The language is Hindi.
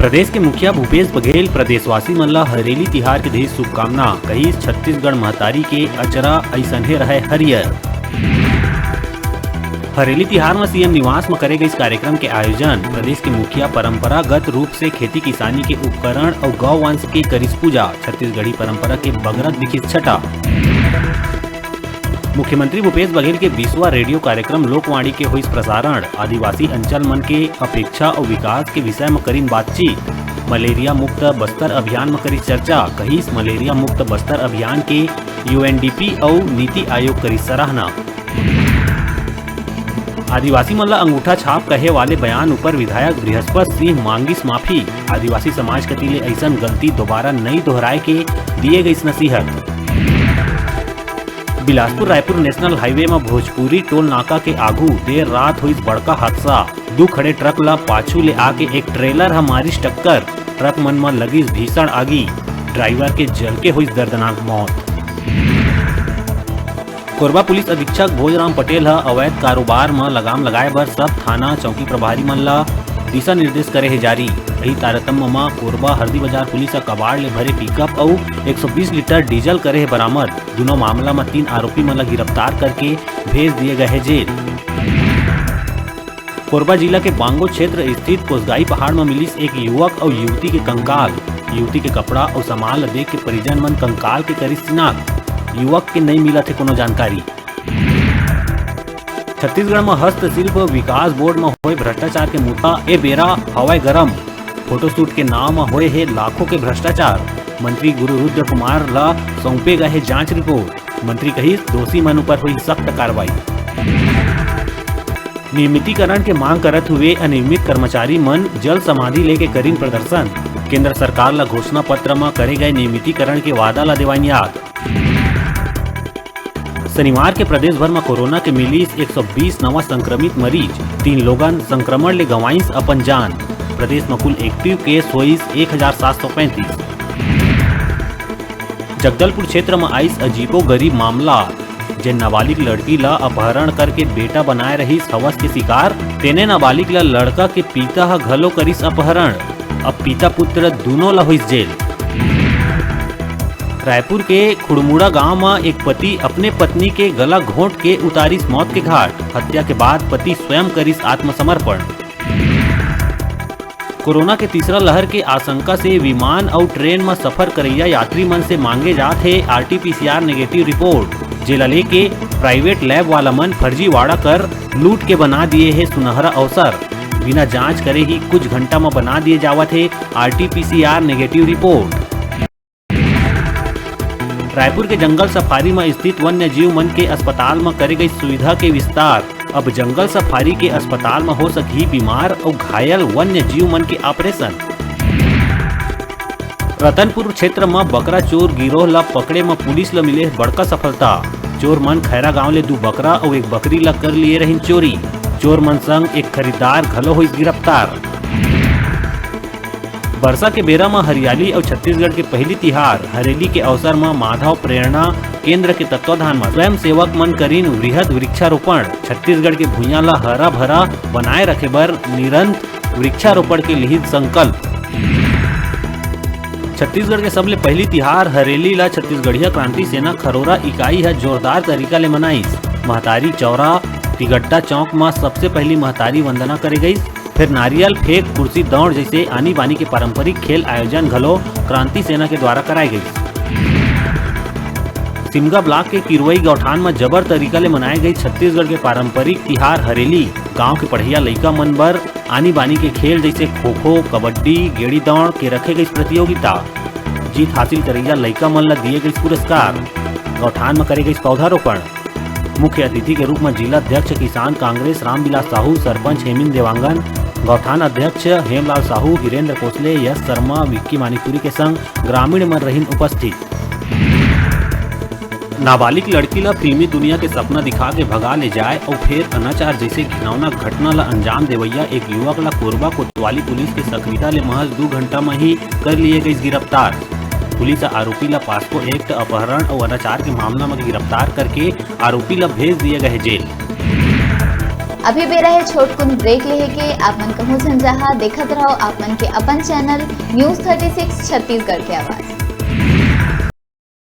प्रदेश के मुखिया भूपेश बघेल प्रदेशवासी मन ला हरेली तिहार के ढेर शुभकामना। कही छत्तीसगढ़ महतारी के अचरा ऐसने रहे हरियर। हरेली तिहार में सीएम निवास में करे गए इस कार्यक्रम के आयोजन। प्रदेश के मुखिया परंपरागत रूप से खेती किसानी के उपकरण और गौ वंश की करिस पूजा। छत्तीसगढ़ी परंपरा के बगरत दिखिस छटा। मुख्यमंत्री भूपेश बघेल के 20वां रेडियो कार्यक्रम लोकवाणी के हुई प्रसारण। आदिवासी अंचल मन के अपेक्षा और विकास के विषय में करीन बातचीत। मलेरिया मुक्त बस्तर अभियान में करी चर्चा। कहिस मलेरिया मुक्त बस्तर अभियान के UNDP और नीति आयोग करी सराहना। आदिवासी मन ला अंगूठा छाप कहे वाले बयान ऊपर विधायक बृहस्पति सिंह मांगिस माफी। आदिवासी समाज के तिले ऐसन गलती दोबारा नहीं दोहराए के दिए गई नसीहत। बिलासपुर रायपुर नेशनल हाईवे में भोजपुरी टोल नाका के आगू देर रात हुई बड़का हादसा। दो खड़े ट्रक ला पाछू ले आके एक ट्रेलर मारिस टक्कर। ट्रक मन में लगिस भीषण आगी। ड्राइवर के जल के हुई दर्दनाक मौत। कोरबा पुलिस अधीक्षक भोजराम पटेल अवैध कारोबार में लगाम लगाए बर सब थाना चौकी प्रभारी मन ला दिशा निर्देश करे है जारी। यही तारतम्य में कोरबा हरदी बाजार पुलिस कबाड़ ले भरे पिकअप और 120 लीटर डीजल करे है बरामद। दोनों मामला में 3 आरोपी मन ला गिरफ्तार करके भेज दिए गए है जेल। कोरबा जिला के बांगो क्षेत्र स्थित कोसगाई पहाड़ में मिलिस एक युवक और युवती के कंकाल। युवती के कपड़ा और सामान देख के परिजन मन कंकाल के करी शिनाख्त। युवक के नहीं मिला थे कोनो जानकारी। छत्तीसगढ़ में हस्तशिल्प विकास बोर्ड में हुए भ्रष्टाचार के मुद्दा ए बेरा हवाई गरम। फोटोशूट के नाम में हुए है लाखों के भ्रष्टाचार। मंत्री गुरु रुद्र कुमार ला सौंपे गए है जांच रिपोर्ट। मंत्री कही दोषी मन पर हुई सख्त कार्रवाई। नियमितीकरण के मांग करत हुए अनियमित कर्मचारी मन जल समाधि लेके करीन प्रदर्शन। केंद्र सरकार ला घोषणा पत्र में करे गए नियमितीकरण के वादा ला देवाइन याद। शनिवार के प्रदेश भर में कोरोना के मिली 120 नवा संक्रमित मरीज। 3 लोगन संक्रमण ले गंवाइस अपन जान। प्रदेश में कुल एक्टिव केस हुई 1735। जगदलपुर क्षेत्र में आइस अजीबो गरीब मामला। जे नाबालिग लड़की ला अपहरण करके बेटा बनाए रही हवस के शिकार। तेने नाबालिग ला लड़का के पिता घलो करिस अपहरण। अब पिता पुत्र दोनों ला हुई जेल। रायपुर के खुड़मुड़ा गांव में एक पति अपने पत्नी के गला घोंट के उतारिस मौत के घाट। हत्या के बाद पति स्वयं करिस आत्मसमर्पण। कोरोना के तीसरा लहर के आशंका से विमान और ट्रेन में सफर करैया यात्री मन से मांगे जाते RT-PCR नेगेटिव रिपोर्ट। जेला लेके प्राइवेट लैब वाला मन फर्जीवाड़ा कर लूट के बना दिए है सुनहरा अवसर। बिना जांच करे ही कुछ घंटा में बना दिए जावत है RT-PCR नेगेटिव रिपोर्ट। रायपुर के जंगल सफारी में स्थित वन्य जीव मन के अस्पताल में करे गई सुविधा के विस्तार। अब जंगल सफारी के अस्पताल में हो सकी बीमार और घायल वन्य जीव मन के ऑपरेशन। रतनपुर क्षेत्र में बकरा चोर गिरोह ला पकड़े में पुलिस ला मिले बड़का सफलता। चोर मन खैरा गांव ले 2 बकरा और 1 बकरी ला कर लिए रही चोरी। चोर मन संग एक खरीदार घलो हुई गिरफ्तार। वर्षा के बेरा में हरियाली और छत्तीसगढ़ के पहली तिहार हरेली के अवसर में माधव प्रेरणा केंद्र के तत्वाधान में स्वयं सेवक मन करीन वृहद वृक्षारोपण। छत्तीसगढ़ के भुइयां ला हरा भरा बनाए रखे बर निरंतर वृक्षारोपण के लिहित संकल्प। छत्तीसगढ़ के सबले पहली तिहार हरेली ला छत्तीसगढ़िया क्रांति सेना खरोरा इकाई है जोरदार तरीका ले मनाइस। महतारी चौरा तिगड्डा चौक में सबसे पहली महतारी वंदना करे गई। फिर नारियल फेंक कुर्सी दौड़ जैसे आनी बानी के पारंपरिक खेल आयोजन घलो क्रांति सेना के द्वारा कराई गई। सिमगा ब्लॉक के किरवई गौठान में जबर तरीका ले मनाए गई छत्तीसगढ़ के पारंपरिक तिहार हरेली। गांव के पढ़िया लइका मन बर आनी बानी के खेल जैसे खो खो कबड्डी गेड़ी दौड़ के रखे गई प्रतियोगिता। जीत हासिल करैया लइका मन ला दिए गई पुरस्कार। गौठान में करे गई पौधारोपण। मुख्य अतिथि के रूप में जिला अध्यक्ष किसान कांग्रेस रामविलास साहू, सरपंच हेमिन देवांगन, गौठान अध्यक्ष हेमलाल साहू, वीरेंद्र कोसले, यश शर्मा, विक्की मानिकपुरी के संग ग्रामीण मन रहीन उपस्थित। नाबालिग लड़की ला फिल्मी दुनिया के सपना दिखा के भगा ले जाए और फिर अनाचार जैसे घिनौना घटना ला अंजाम देवैया एक युवक ला कोरबा कोतवाली पुलिस के सक्रियता ले महज 2 घंटा में ही कर लिए गई गिरफ्तार। पुलिस आरोपी ला पास्को एक्ट अपहरण और अनाचार के मामला में गिरफ्तार करके आरोपी ला भेज दिए गए जेल। अभी बेरा है छोटकुन ब्रेक लेहे के। आप मन कहूँ संजाहा देखत रहो आप मन के अपन चैनल न्यूज़ 36 छत्तीसगढ़ के आवाज।